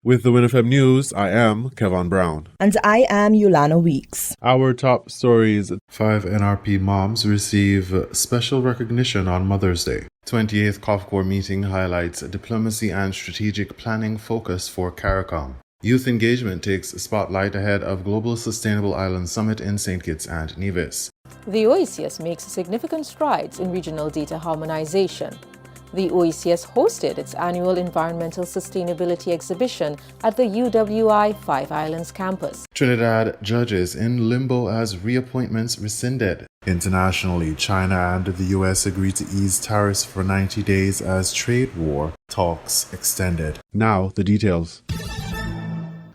With the WINN FM News, I am Kevin Brown. And I am Yolana Weeks. Our top stories: 5 NRP moms receive special recognition on Mother's Day. 28th COFCOR meeting highlights diplomacy and strategic planning focus for CARICOM. Youth engagement takes spotlight ahead of Global Sustainable Island Summit in St. Kitts and Nevis. The OECS makes significant strides in regional data harmonization. The OECS hosted its annual Environmental Sustainability Exhibition at the UWI Five Islands campus. Trinidad judges in limbo as reappointments rescinded. Internationally, China and the U.S. agreed to ease tariffs for 90 days as trade war talks extended. Now, the details.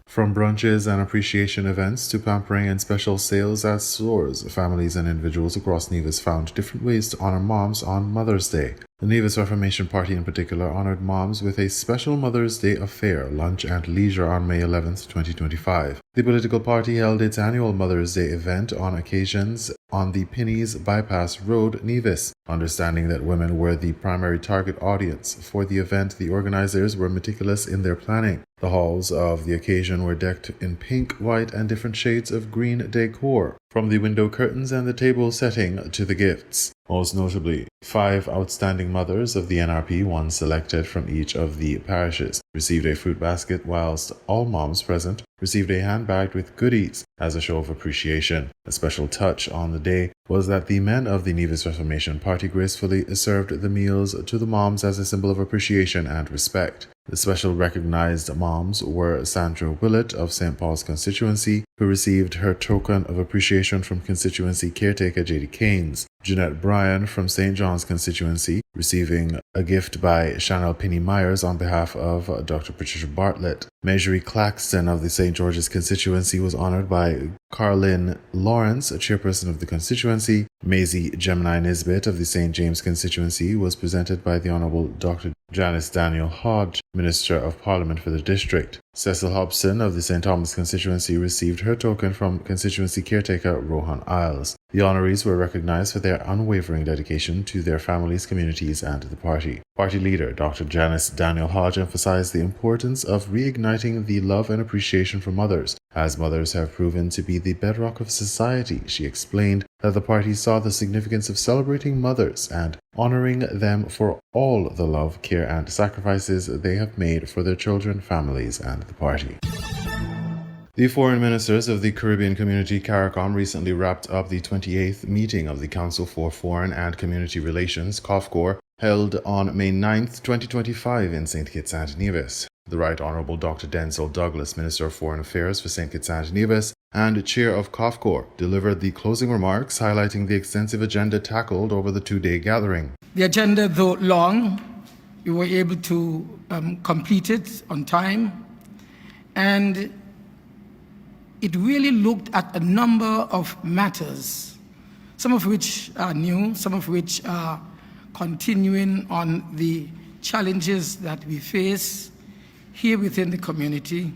From brunches and appreciation events to pampering and special sales at stores, families and individuals across Nevis found different ways to honor moms on Mother's Day. The Nevis Reformation Party in particular honored moms with a special Mother's Day affair, lunch and leisure on May 11, 2025. The political party held its annual Mother's Day event on occasions on the Pennies Bypass Road, Nevis. Understanding that women were the primary target audience for the event, the organizers were meticulous in their planning. The halls of the occasion were decked in pink, white, and different shades of green decor, from the window curtains and the table setting to the gifts. Most notably, 5 outstanding mothers of the NRP, one selected from each of the parishes, received a fruit basket, whilst all moms present received a handbag with goodies as a show of appreciation. A special touch on the day was that the men of the Nevis Reformation Party gracefully served the meals to the moms as a symbol of appreciation and respect. The special recognized moms were Sandra Willett of St. Paul's constituency, who received her token of appreciation from constituency caretaker J.D. Keynes. Jeanette Bryan from St. John's constituency, receiving a gift by Chanel Penny Myers on behalf of Dr. Patricia Bartlett. Marjorie Claxton of the St. George's constituency was honored by Carlin Lawrence, chairperson of the constituency. Maisie Gemini Nisbet of the St. James constituency was presented by the Honorable Dr. Janice Daniel Hodge, Minister of Parliament for the district. Cecil Hobson of the St. Thomas constituency received her token from constituency caretaker Rohan Isles. The honorees were recognized for their unwavering dedication to their families, communities, and the party. Party leader Dr. Janice Daniel Hodge emphasized the importance of reigniting the love and appreciation for mothers, as mothers have proven to be the bedrock of society. She explained that the party saw the significance of celebrating mothers and honoring them for all the love, care, and sacrifices they have made for their children, families, and the party. The foreign ministers of the Caribbean Community CARICOM recently wrapped up the 28th meeting of the Council for Foreign and Community Relations, COFCOR, held on May 9, 2025 in St. Kitts and Nevis. The Right Honourable Dr. Denzel Douglas, Minister of Foreign Affairs for St. Kitts and Nevis and Chair of COFCOR, delivered the closing remarks highlighting the extensive agenda tackled over the 2-day gathering. The agenda, though long, we were able to complete it on time, and it really looked at a number of matters, some of which are new, some of which are continuing on the challenges that we face here within the community,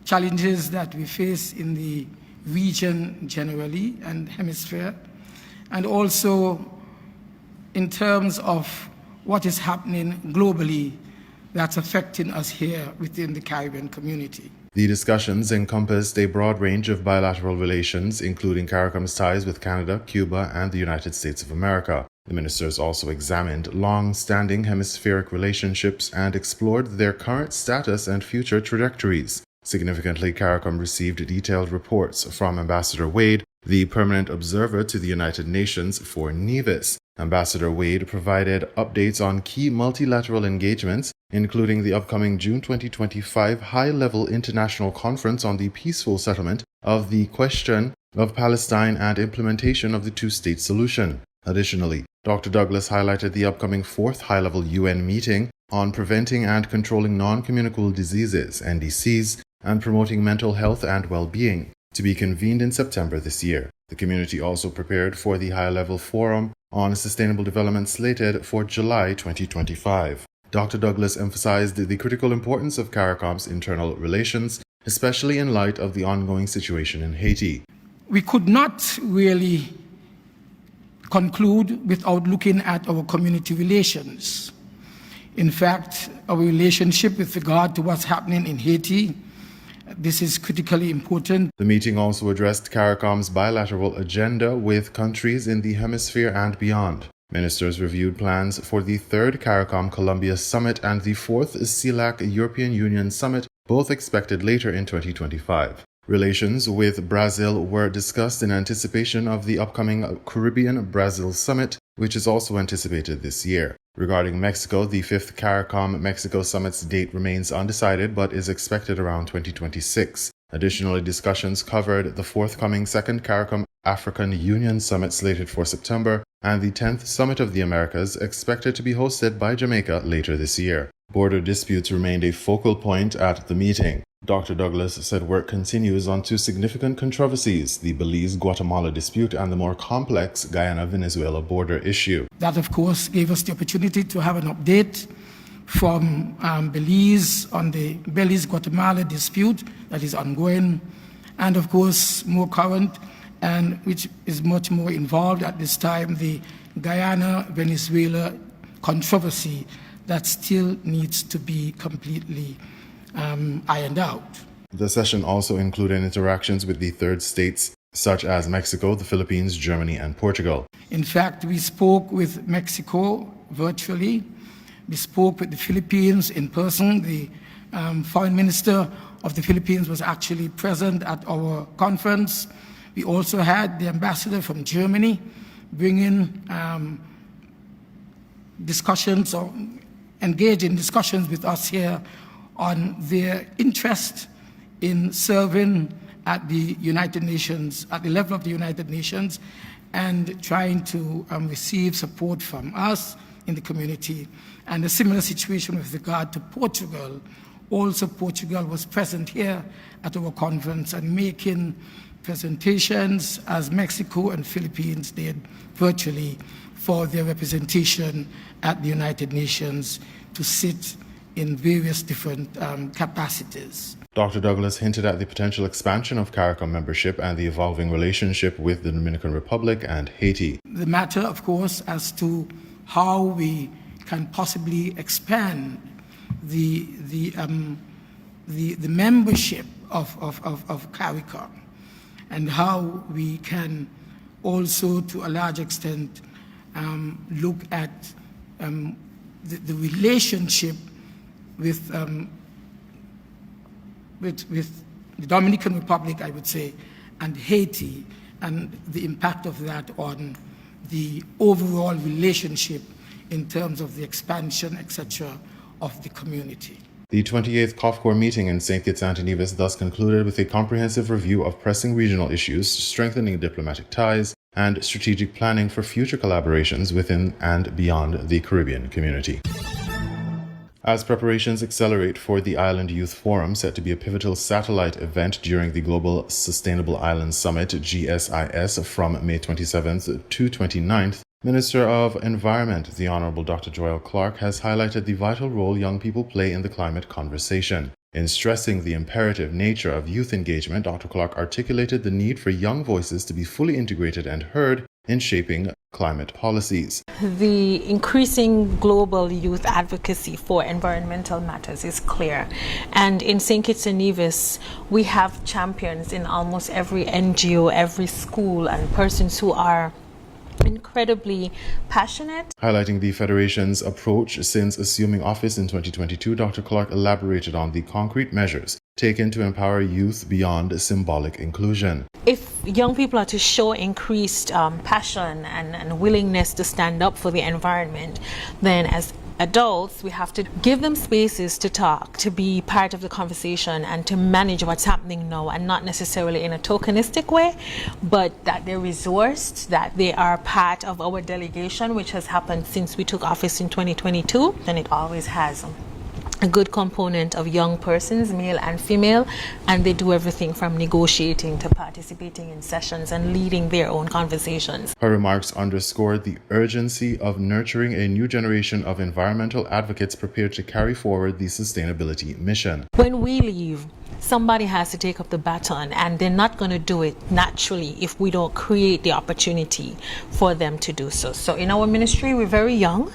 challenges that we face in the region generally and hemisphere, and also in terms of what is happening globally that's affecting us here within the Caribbean community. The discussions encompassed a broad range of bilateral relations, including CARICOM's ties with Canada, Cuba, and the United States of America. The ministers also examined long-standing hemispheric relationships and explored their current status and future trajectories. Significantly, CARICOM received detailed reports from Ambassador Wade, the permanent observer to the United Nations for Nevis. Ambassador Wade provided updates on key multilateral engagements, including the upcoming June 2025 high-level international conference on the peaceful settlement of the question of Palestine and implementation of the two-state solution. Additionally, Dr. Douglas highlighted the upcoming 4th high-level UN meeting on preventing and controlling non-communicable diseases, NDCs, and promoting mental health and well-being, to be convened in September this year. The community also prepared for the high-level forum on sustainable development slated for July 2025. Dr. Douglas emphasized the critical importance of CARICOM's internal relations, especially in light of the ongoing situation in Haiti. We could not really conclude without looking at our community relations. In fact, our relationship with regard to what's happening in Haiti, this is critically important. The meeting also addressed CARICOM's bilateral agenda with countries in the hemisphere and beyond. Ministers reviewed plans for the 3rd CARICOM Colombia Summit and the 4th CELAC European Union Summit, both expected later in 2025. Relations with Brazil were discussed in anticipation of the upcoming Caribbean-Brazil Summit, which is also anticipated this year. Regarding Mexico, the 5th CARICOM Mexico Summit's date remains undecided but is expected around 2026. Additionally, discussions covered the forthcoming 2nd CARICOM African Union Summit slated for September and the 10th Summit of the Americas expected to be hosted by Jamaica later this year. Border disputes remained a focal point at the meeting. Dr. Douglas said work continues on 2 significant controversies, the Belize-Guatemala dispute and the more complex Guyana-Venezuela border issue. That, of course, gave us the opportunity to have an update from Belize on the Belize-Guatemala dispute that is ongoing, and of course more current and which is much more involved at this time, the Guyana-Venezuela controversy that still needs to be completely ironed out. The session also included interactions with the 3rd states such as Mexico, the Philippines, Germany, and Portugal. In fact, we spoke with Mexico virtually. We spoke with the Philippines in person. The foreign minister of the Philippines was actually present at our conference. We also had the ambassador from Germany bringing discussions or engage in discussions with us here on their interest in serving at the United Nations, at the level of the United Nations, and trying to receive support from us in the community. And a similar situation with regard to Portugal. Also, Portugal was present here at our conference and making presentations, as Mexico and Philippines did virtually, for their representation at the United Nations to sit in various different capacities. Dr. Douglas hinted at the potential expansion of CARICOM membership and the evolving relationship with the Dominican Republic and Haiti. The matter, of course, as to how we can possibly expand the membership of CARICOM, and how we can also, to a large extent, look at the relationship with the Dominican Republic, I would say, and Haiti, and the impact of that on the overall relationship in terms of the expansion, etc., of the community. The 28th COFCOR meeting in St. Kitts and Nevis thus concluded with a comprehensive review of pressing regional issues, strengthening diplomatic ties, and strategic planning for future collaborations within and beyond the Caribbean community. As preparations accelerate for the Island Youth Forum, set to be a pivotal satellite event during the Global Sustainable Islands Summit, GSIS, from May 27th to 29th, Minister of Environment, the Honorable Dr. Joel Clark, has highlighted the vital role young people play in the climate conversation. In stressing the imperative nature of youth engagement, Dr. Clark articulated the need for young voices to be fully integrated and heard in shaping climate policies. The increasing global youth advocacy for environmental matters is clear. And in St. Kitts and Nevis, we have champions in almost every NGO, every school, and persons who are incredibly passionate. Highlighting the Federation's approach since assuming office in 2022, Dr. Clark elaborated on the concrete measures taken to empower youth beyond symbolic inclusion. If young people are to show increased passion and willingness to stand up for the environment, then as adults, we have to give them spaces to talk, to be part of the conversation, and to manage what's happening now, and not necessarily in a tokenistic way, but that they're resourced, that they are part of our delegation, which has happened since we took office in 2022, and it always has a good component of young persons, male and female, and they do everything from negotiating to participating in sessions and leading their own conversations. Her remarks underscored the urgency of nurturing a new generation of environmental advocates prepared to carry forward the sustainability mission. When we leave, somebody has to take up the baton, and they're not going to do it naturally if we don't create the opportunity for them to do so. So in our ministry, we're very young,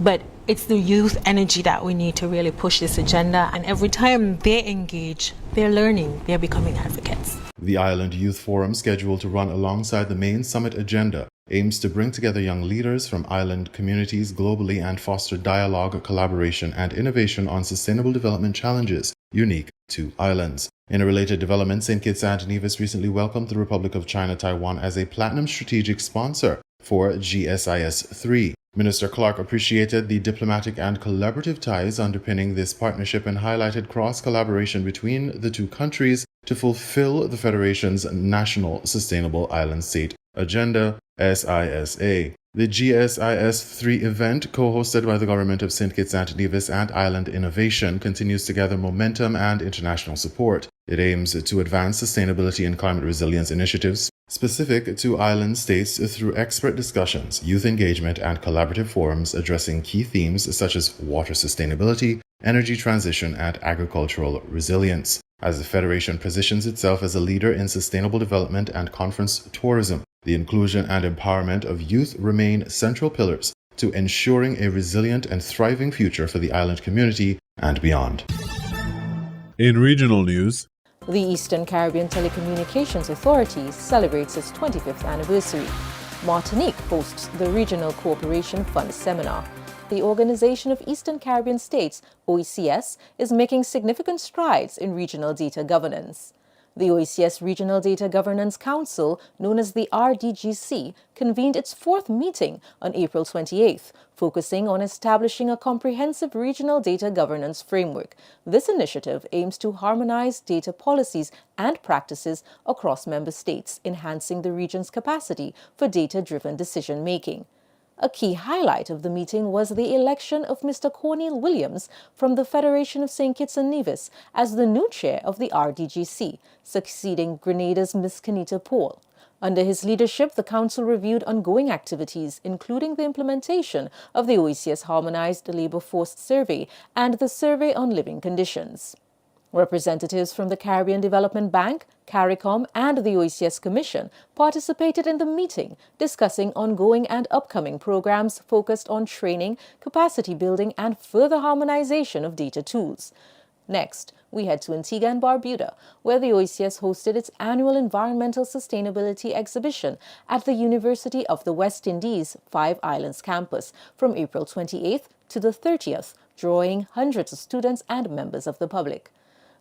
but It's the youth energy that we need to really push this agenda. And every time they engage, they're learning, they're becoming advocates. The Island Youth Forum, scheduled to run alongside the main summit agenda, aims to bring together young leaders from island communities globally and foster dialogue, collaboration, and innovation on sustainable development challenges unique to islands. In a related development, St. Kitts and Nevis recently welcomed the Republic of China Taiwan as a platinum strategic sponsor for GSIS 3. Minister Clark appreciated the diplomatic and collaborative ties underpinning this partnership and highlighted cross-collaboration between the two countries to fulfill the Federation's National Sustainable Island State Agenda, SISA. The GSIS-3 event, co-hosted by the Government of St. Kitts and Nevis and Island Innovation, continues to gather momentum and international support. It aims to advance sustainability and climate resilience initiatives specific to island states through expert discussions, youth engagement, and collaborative forums addressing key themes such as water sustainability, energy transition, and agricultural resilience. As the Federation positions itself as a leader in sustainable development and conference tourism, the inclusion and empowerment of youth remain central pillars to ensuring a resilient and thriving future for the island community and beyond. In regional news, the Eastern Caribbean Telecommunications Authority celebrates its 25th anniversary. Martinique hosts the Regional Cooperation Fund Seminar. The Organization of Eastern Caribbean States, OECS, is making significant strides in regional data governance. The OECS Regional Data Governance Council, known as the RDGC, convened its fourth meeting on April 28th, focusing on establishing a comprehensive regional data governance framework. This initiative aims to harmonize data policies and practices across member states, enhancing the region's capacity for data-driven decision-making. A key highlight of the meeting was the election of Mr. Cornel Williams from the Federation of St. Kitts and Nevis as the new chair of the RDGC, succeeding Grenada's Ms. Kenita Paul. Under his leadership, the Council reviewed ongoing activities, including the implementation of the OECS Harmonized Labour Force Survey and the Survey on Living Conditions. Representatives from the Caribbean Development Bank, CARICOM, and the OECS Commission participated in the meeting, discussing ongoing and upcoming programs focused on training, capacity building, and further harmonization of data tools. Next, we head to Antigua and Barbuda, where the OECS hosted its annual Environmental Sustainability Exhibition at the University of the West Indies 5 Islands campus from April 28th to the 30th, drawing hundreds of students and members of the public.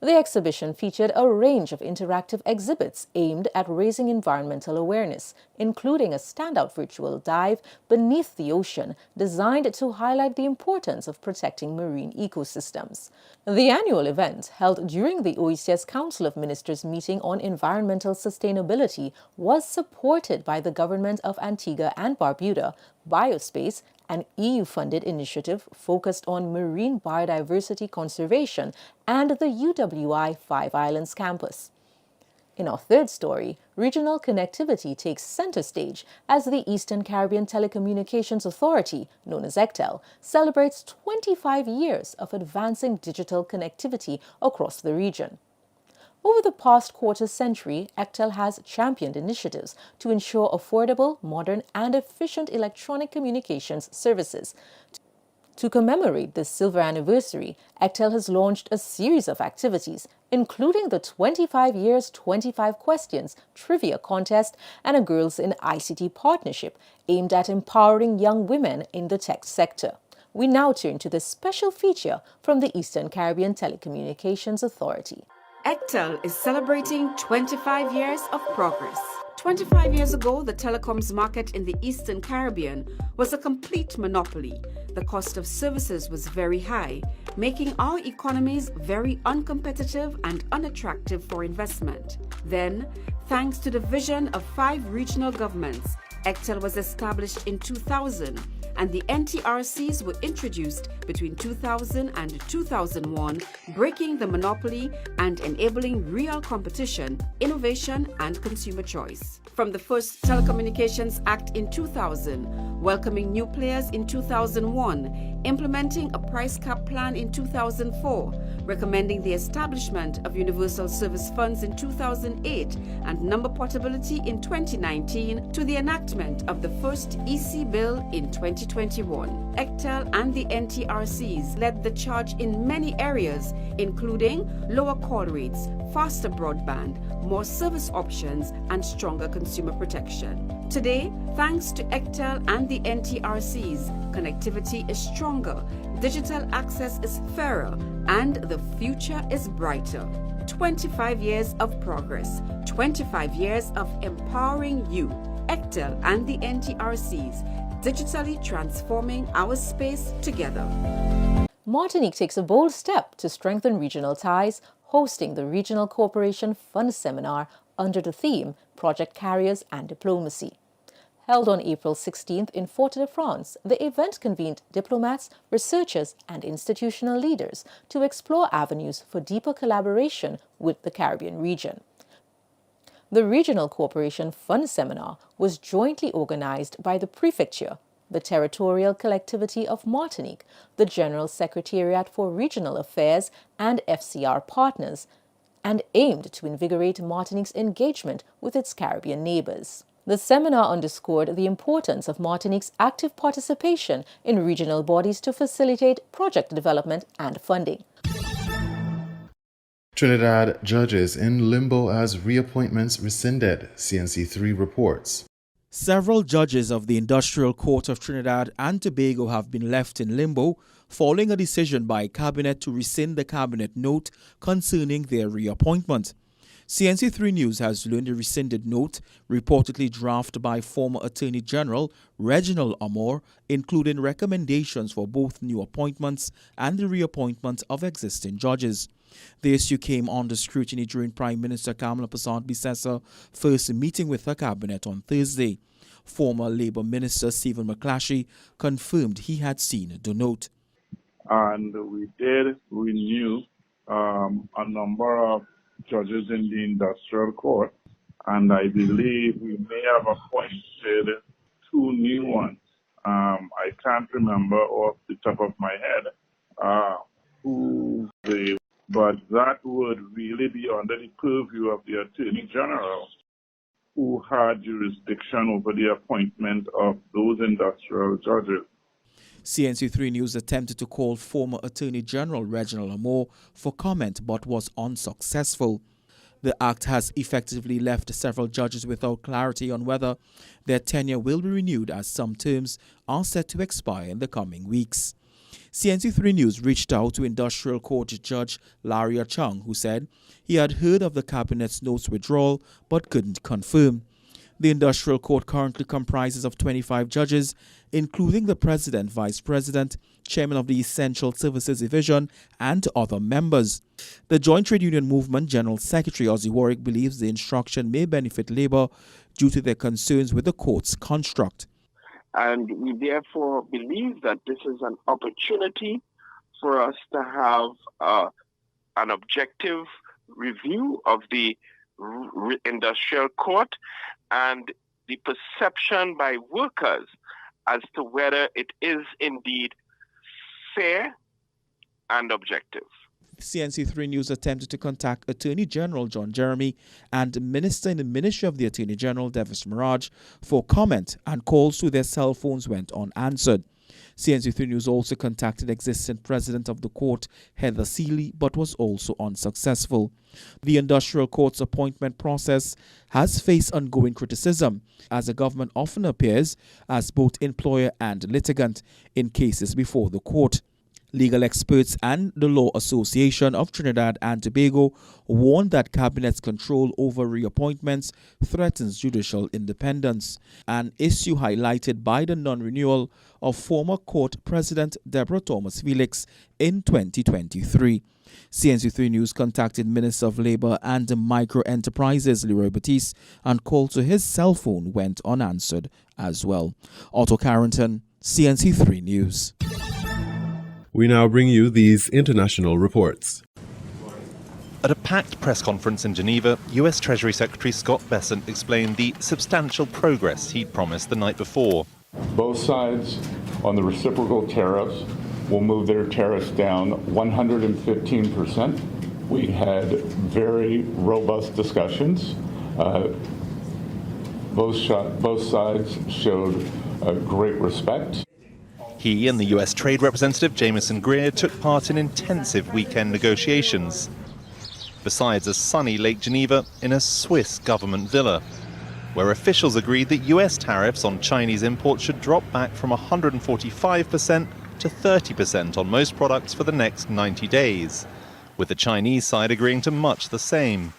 The exhibition featured a range of interactive exhibits aimed at raising environmental awareness, including a standout virtual dive beneath the ocean designed to highlight the importance of protecting marine ecosystems. The annual event, held during the OECS Council of Ministers meeting on environmental sustainability, was supported by the Government of Antigua and Barbuda, Biospace, an EU-funded initiative focused on marine biodiversity conservation, and the UWI 5 Islands campus. In our third story, regional connectivity takes center stage as the Eastern Caribbean Telecommunications Authority, known as ECTEL, celebrates 25 years of advancing digital connectivity across the region. Over the past quarter-century, ECTEL has championed initiatives to ensure affordable, modern, and efficient electronic communications services. To commemorate this silver anniversary, ECTEL has launched a series of activities, including the 25 Years 25 Questions trivia contest and a Girls in ICT partnership aimed at empowering young women in the tech sector. We now turn to this special feature from the Eastern Caribbean Telecommunications Authority. ECTEL is celebrating 25 years of progress. 25 years ago, the telecoms market in the Eastern Caribbean was a complete monopoly. The cost of services was very high, making our economies very uncompetitive and unattractive for investment. Then, thanks to the vision of 5 regional governments, ECTEL was established in 2000, and the NTRCs were introduced between 2000 and 2001, breaking the monopoly and enabling real competition, innovation, and consumer choice. From the first Telecommunications Act in 2000, welcoming new players in 2001, implementing a price cap plan in 2004, recommending the establishment of universal service funds in 2008 and number portability in 2019, to the enactment of the first EC bill in 2021. ECTEL and the NTRCs led the charge in many areas, including lower call rates, faster broadband, more service options, and stronger consumer protection. Today, thanks to ECTEL and the NTRCs, connectivity is stronger, digital access is fairer, and the future is brighter. 25 years of progress, 25 years of empowering you. ECTEL and the NTRCs, digitally transforming our space together. Martinique takes a bold step to strengthen regional ties, hosting the Regional Cooperation Fund Seminar under the theme Project Carriers and Diplomacy. Held on April 16th in Fort-de-France, the event convened diplomats, researchers, and institutional leaders to explore avenues for deeper collaboration with the Caribbean region. The Regional Cooperation Fund Seminar was jointly organized by the Prefecture, the Territorial Collectivity of Martinique, the General Secretariat for Regional Affairs, and FCR partners, and aimed to invigorate Martinique's engagement with its Caribbean neighbors. The seminar underscored the importance of Martinique's active participation in regional bodies to facilitate project development and funding. Trinidad judges in limbo as reappointments rescinded, CNC3 reports. Several judges of the Industrial Court of Trinidad and Tobago have been left in limbo following a decision by Cabinet to rescind the Cabinet note concerning their reappointment. CNC3 News has learned the rescinded note, reportedly drafted by former Attorney General Reginald Amor, including recommendations for both new appointments and the reappointment of existing judges. The issue came under scrutiny during Prime Minister Kamala Persad-Bissessar's first meeting with her cabinet on Thursday. Former Labour Minister Stephen McClashy confirmed he had seen the note. And we did renew a number of judges in the Industrial Court, and I believe we may have appointed 2 new ones. I can't remember off the top of my head who they, but that would really be under the purview of the Attorney General, who had jurisdiction over the appointment of those industrial judges. CNC3 News attempted to call former Attorney General Reginald Amor for comment but was unsuccessful. The act has effectively left several judges without clarity on whether their tenure will be renewed, as some terms are set to expire in the coming weeks. CNC3 News reached out to Industrial Court Judge Larry Chung, who said he had heard of the Cabinet's notes withdrawal but couldn't confirm. The Industrial Court currently comprises of 25 judges, including the President, Vice President, Chairman of the Essential Services Division, and other members. The Joint Trade Union Movement General Secretary Ozzy Warwick believes the instruction may benefit Labour due to their concerns with the court's construct. And we therefore believe that this is an opportunity for us to have an objective review of the Industrial Court and the perception by workers as to whether it is indeed fair and objective. CNC3 News attempted to contact Attorney General John Jeremy and Minister in the Ministry of the Attorney General Davis Mirage for comment, and calls to their cell phones went unanswered. CNC3 News also contacted existing President of the Court, Heather Seeley, but was also unsuccessful. The Industrial Court's appointment process has faced ongoing criticism, as the government often appears as both employer and litigant in cases before the court. Legal experts and the Law Association of Trinidad and Tobago warned that Cabinet's control over reappointments threatens judicial independence, an issue highlighted by the non-renewal of former court President Deborah Thomas Felix in 2023. CNC3 News contacted Minister of Labour and Micro Enterprises Leroy Batiste, and call to his cell phone went unanswered as well. Otto Carrington, CNC3 News. We now bring you these international reports. At a packed press conference in Geneva, US Treasury Secretary Scott Bessent explained the substantial progress he'd promised the night before. Both sides on the reciprocal tariffs will move their tariffs down 115%. We had very robust discussions. Both sides showed great respect. He and the US Trade Representative Jameson Greer took part in intensive weekend negotiations. Besides a sunny Lake Geneva, in a Swiss government villa, where officials agreed that US tariffs on Chinese imports should drop back from 145% to 30% on most products for the next 90 days, with the Chinese side agreeing to much the same.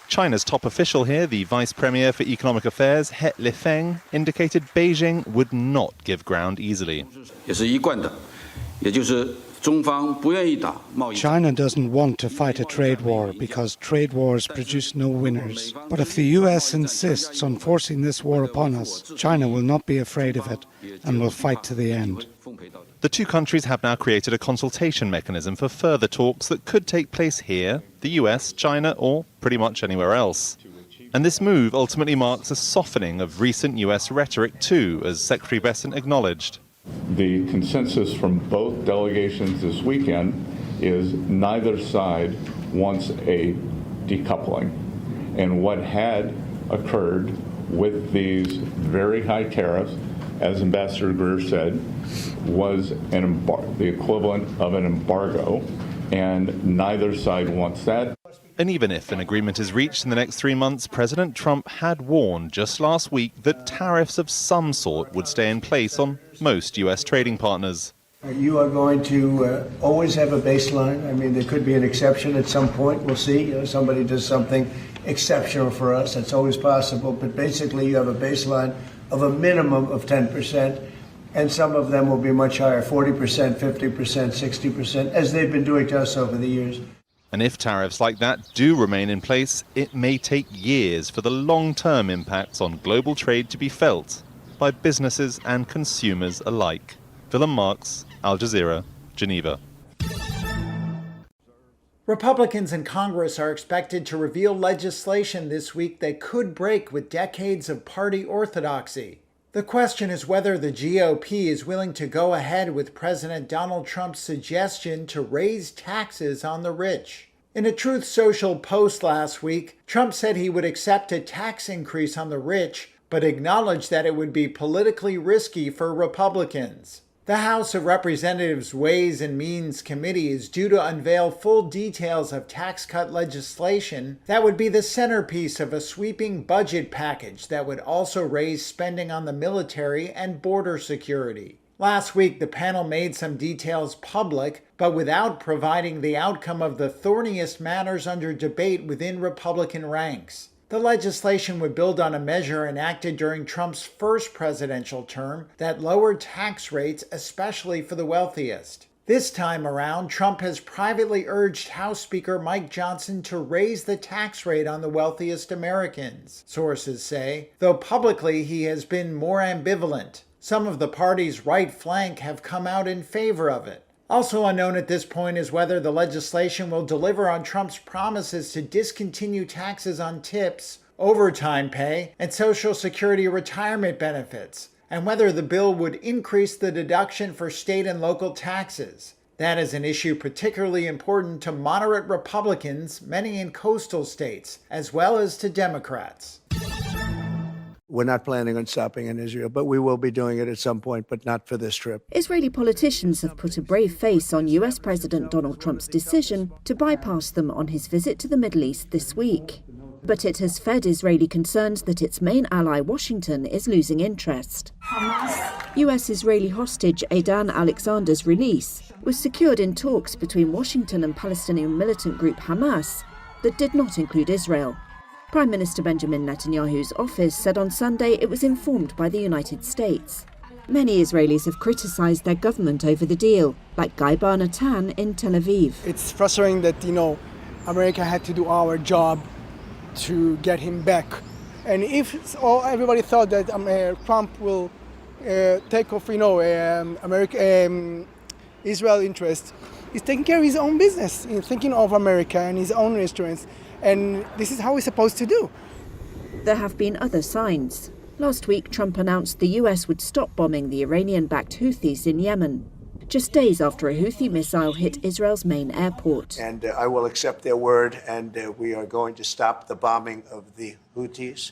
China's top official here, the Vice Premier for Economic Affairs, He Lifeng, indicated Beijing would not give ground easily. China doesn't want to fight a trade war because trade wars produce no winners. But if the US insists on forcing this war upon us, China will not be afraid of it and will fight to the end. The two countries have now created a consultation mechanism for further talks that could take place here, the US, China, or pretty much anywhere else. And this move ultimately marks a softening of recent US rhetoric too, as Secretary Bessent acknowledged. The consensus from both delegations this weekend is neither side wants a decoupling. And what had occurred with these very high tariffs, as Ambassador Greer said, was the equivalent of an embargo, and neither side wants that. And even if an agreement is reached in the next 3 months, President Trump had warned just last week that tariffs of some sort would stay in place on most US trading partners. You are going to always have a baseline. I mean, there could be an exception at some point. We'll see. Somebody does something exceptional for us. That's always possible. But basically, you have a baseline of a minimum of 10%. And some of them will be much higher, 40%, 50%, 60%, as they've been doing to us over the years. And if tariffs like that do remain in place, it may take years for the long-term impacts on global trade to be felt by businesses and consumers alike. Willem Marks, Al Jazeera, Geneva. Republicans in Congress are expected to reveal legislation this week that could break with decades of party orthodoxy. The question is whether the GOP is willing to go ahead with President Donald Trump's suggestion to raise taxes on the rich. In a Truth Social post last week, Trump said he would accept a tax increase on the rich, but acknowledged that it would be politically risky for Republicans. The House of Representatives Ways and Means Committee is due to unveil full details of tax cut legislation that would be the centerpiece of a sweeping budget package that would also raise spending on the military and border security. Last week, the panel made some details public, but without providing the outcome of the thorniest matters under debate within Republican ranks. The legislation would build on a measure enacted during Trump's first presidential term that lowered tax rates, especially for the wealthiest. This time around, Trump has privately urged House Speaker Mike Johnson to raise the tax rate on the wealthiest Americans, sources say, though publicly he has been more ambivalent. Some of the party's right flank have come out in favor of it. Also unknown at this point is whether the legislation will deliver on Trump's promises to discontinue taxes on tips, overtime pay, and Social Security retirement benefits, and whether the bill would increase the deduction for state and local taxes. That is an issue particularly important to moderate Republicans, many in coastal states, as well as to Democrats. We're not planning on stopping in Israel, but we will be doing it at some point, but not for this trip. Israeli politicians have put a brave face on US President Donald Trump's decision to bypass them on his visit to the Middle East this week. But it has fed Israeli concerns that its main ally, Washington, is losing interest. US-Israeli hostage Aidan Alexander's release was secured in talks between Washington and Palestinian militant group Hamas that did not include Israel. Prime Minister Benjamin Netanyahu's office said on Sunday it was informed by the United States. Many Israelis have criticized their government over the deal, like Guy Bar-Natan in Tel Aviv. It's frustrating that, America had to do our job to get him back. And if everybody thought that Trump will take off, Israel interest, He's taking care of his own business, thinking of America and his own restaurants. And this is how we're supposed to do. There have been other signs. Last week, Trump announced the US would stop bombing the Iranian-backed Houthis in Yemen, just days after a Houthi missile hit Israel's main airport. And I will accept their word, and we are going to stop the bombing of the Houthis.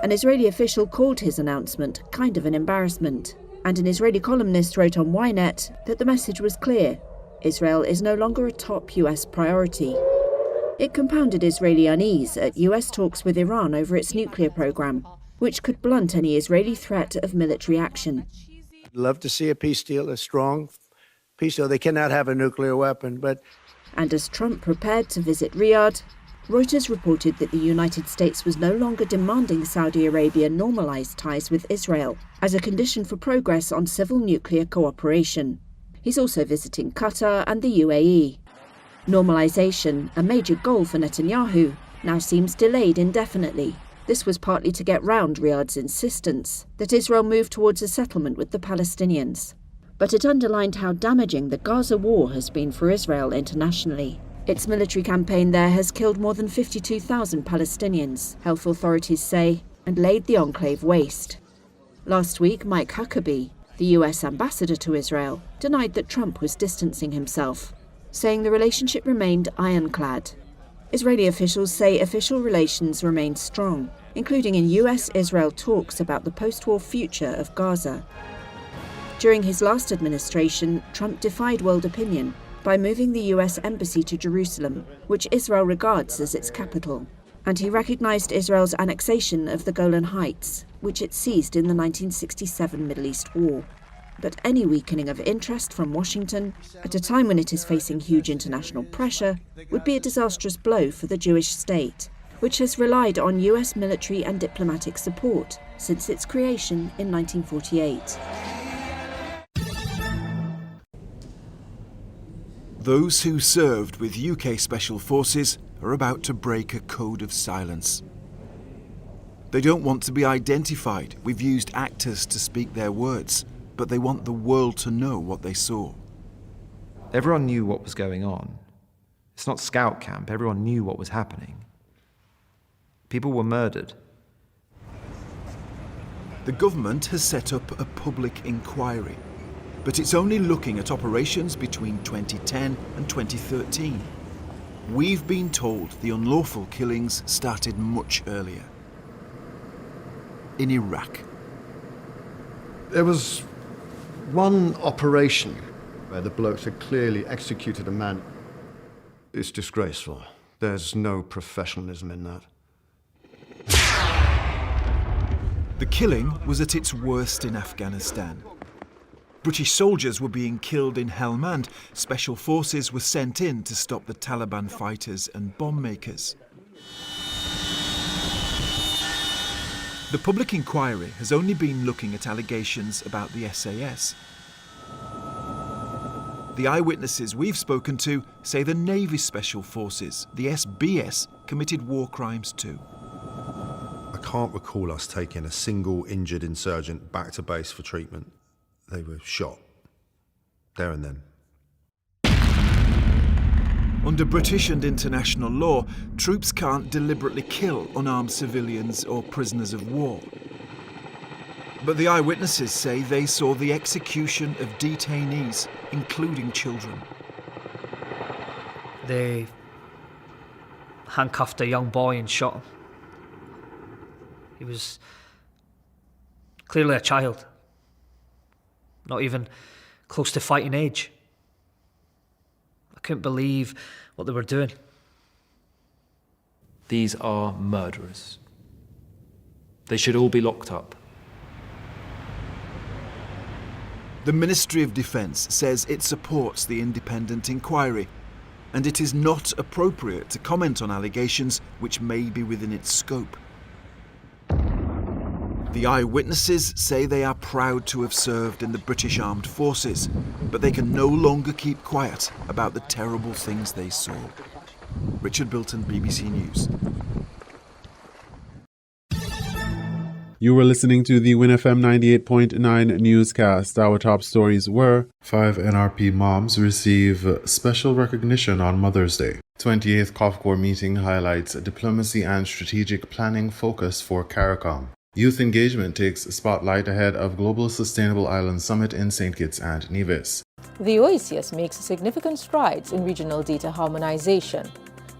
An Israeli official called his announcement kind of an embarrassment, and an Israeli columnist wrote on WINN that the message was clear. Israel is no longer a top US priority. It compounded Israeli unease at US talks with Iran over its nuclear program, which could blunt any Israeli threat of military action. I'd love to see a peace deal, a strong peace deal. They cannot have a nuclear weapon, but... And as Trump prepared to visit Riyadh, Reuters reported that the United States was no longer demanding Saudi Arabia normalize ties with Israel as a condition for progress on civil nuclear cooperation. He's also visiting Qatar and the UAE. Normalization, a major goal for Netanyahu, now seems delayed indefinitely. This was partly to get round Riyadh's insistence that Israel move towards a settlement with the Palestinians. But it underlined how damaging the Gaza war has been for Israel internationally. Its military campaign there has killed more than 52,000 Palestinians, health authorities say, and laid the enclave waste. Last week, Mike Huckabee, the US ambassador to Israel, denied that Trump was distancing himself, saying the relationship remained ironclad. Israeli officials say official relations remain strong, including in US-Israel talks about the post-war future of Gaza. During his last administration, Trump defied world opinion by moving the US embassy to Jerusalem, which Israel regards as its capital. And he recognized Israel's annexation of the Golan Heights, which it seized in the 1967 Middle East War. But any weakening of interest from Washington, at a time when it is facing huge international pressure, would be a disastrous blow for the Jewish state, which has relied on US military and diplomatic support since its creation in 1948. Those who served with UK Special Forces are about to break a code of silence. They don't want to be identified. We've used actors to speak their words, but they want the world to know what they saw. Everyone knew what was going on. It's not scout camp. Everyone knew what was happening. People were murdered. The government has set up a public inquiry, but it's only looking at operations between 2010 and 2013. We've been told the unlawful killings started much earlier. In Iraq. There was one operation where the blokes had clearly executed a man. It's disgraceful. There's no professionalism in that. The killing was at its worst in Afghanistan. British soldiers were being killed in Helmand. Special forces were sent in to stop the Taliban fighters and bomb makers. The public inquiry has only been looking at allegations about the SAS. The eyewitnesses we've spoken to say the Navy Special Forces, the SBS, committed war crimes too. I can't recall us taking a single injured insurgent back to base for treatment. They were shot. There and then. Under British and international law, troops can't deliberately kill unarmed civilians or prisoners of war. But the eyewitnesses say they saw the execution of detainees, including children. They handcuffed a young boy and shot him. He was clearly a child, not even close to fighting age. I couldn't believe what they were doing. These are murderers. They should all be locked up. The Ministry of Defence says it supports the independent inquiry, and it is not appropriate to comment on allegations which may be within its scope. The eyewitnesses say they are proud to have served in the British Armed Forces, but they can no longer keep quiet about the terrible things they saw. Richard Bilton, BBC News. You were listening to the WINN FM 98.9 newscast. Our top stories were 5 NRP moms receive special recognition on Mother's Day. 28th COFCOR meeting highlights diplomacy and strategic planning focus for CARICOM. Youth engagement takes spotlight ahead of Global Sustainable Island Summit in St. Kitts and Nevis. The OECS makes significant strides in regional data harmonization.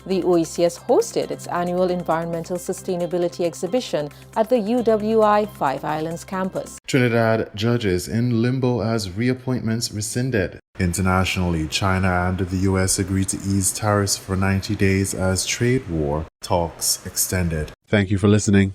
The OECS hosted its annual Environmental Sustainability Exhibition at the UWI Five Islands campus. Trinidad judges in limbo as reappointments rescinded. Internationally, China and the U.S. agreed to ease tariffs for 90 days as trade war talks extended. Thank you for listening.